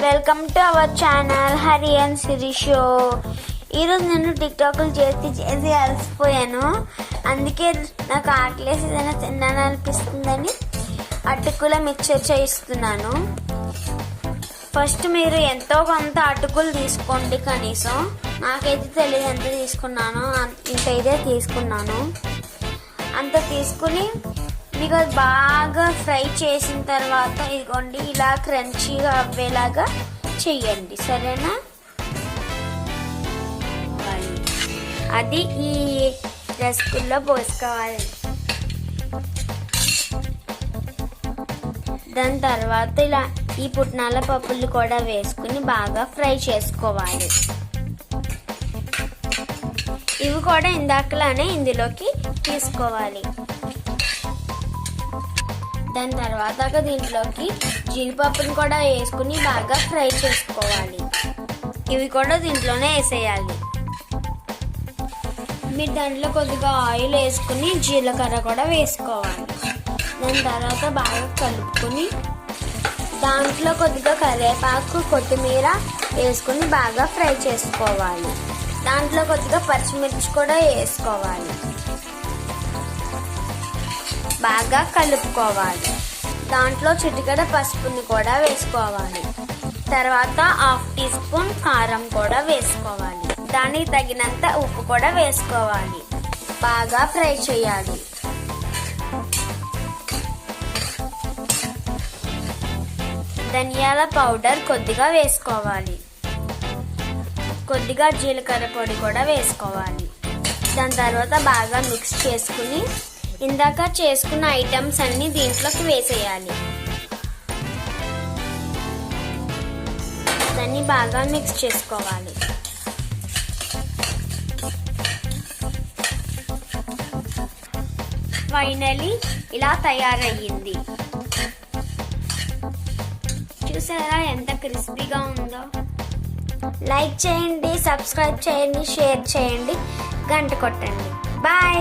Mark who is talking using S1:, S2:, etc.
S1: Welcome to our channel Hari and Siri show. ఈరోజు నేను టిక్టాక్లు చేసి అలసిపోయాను. అందుకే నాకు ఆకలేసి ఏదైనా తినాలనిపిస్తుందని అటుకుల మిక్చర్ చేయిస్తున్నాను. ఫస్ట్ మీరు ఎంతో కొంత అటుకులు తీసుకోండి. కనీసం నాకైతే తెలియదు ఎంత తీసుకున్నానో, ఇంతైతే తీసుకున్నాను. అంత తీసుకుని మీకు అది బాగా ఫ్రై చేసిన తర్వాత ఇదిగోండి ఇలా క్రంచీగా అవ్వేలాగా చెయ్యండి, సరేనా? అది ఈ రసగుల్లా పోసుకోవాలి. దాని తర్వాత ఇలా ఈ పుట్నాల పప్పులు కూడా వేసుకుని బాగా ఫ్రై చేసుకోవాలి. ఇవి కూడా ఇందాకలానే ఇందులోకి తీసుకోవాలి. దాని తర్వాత దీంట్లోకి జీడిపప్పును కూడా వేసుకుని బాగా ఫ్రై చేసుకోవాలి. ఇవి కూడా దీంట్లోనే వేసేయాలి. మీరు దాంట్లో కొద్దిగా ఆయిల్ వేసుకుని జీలకర్ర కూడా వేసుకోవాలి. దాని తర్వాత బాగా కలుపుకొని దాంట్లో కొద్దిగా కరివేపాకు, కొత్తిమీర వేసుకుని బాగా ఫ్రై చేసుకోవాలి. దాంట్లో కొద్దిగా పచ్చిమిర్చి కూడా వేసుకోవాలి. బాగా కలుపుకోవాలి. దాంట్లో చిటికెడ పసుపుని కూడా వేసుకోవాలి. తర్వాత 1/2 టీ స్పూన్ కారం కూడా వేసుకోవాలి. దానికి తగినంత ఉప్పు కూడా వేసుకోవాలి. బాగా ఫ్రై చేయాలి. ధనియాల పౌడర్ కొద్దిగా వేసుకోవాలి. కొద్దిగా జీలకర్ర పొడి కూడా వేసుకోవాలి. దాని తర్వాత బాగా మిక్స్ చేసుకుని ఇందాక చేసుకున్న ఐటమ్స్ అన్ని దీంట్లోకి వేసేయాలి. దాన్ని బాగా మిక్స్ చేసుకోవాలి. ఫైనలీ ఇలా తయారయ్యింది. చూసారా ఎంత క్రిస్పీగా ఉందో? లైక్ చేయండి, సబ్స్క్రైబ్ చేయండి, షేర్ చేయండి, గంట కొట్టండి. బాయ్.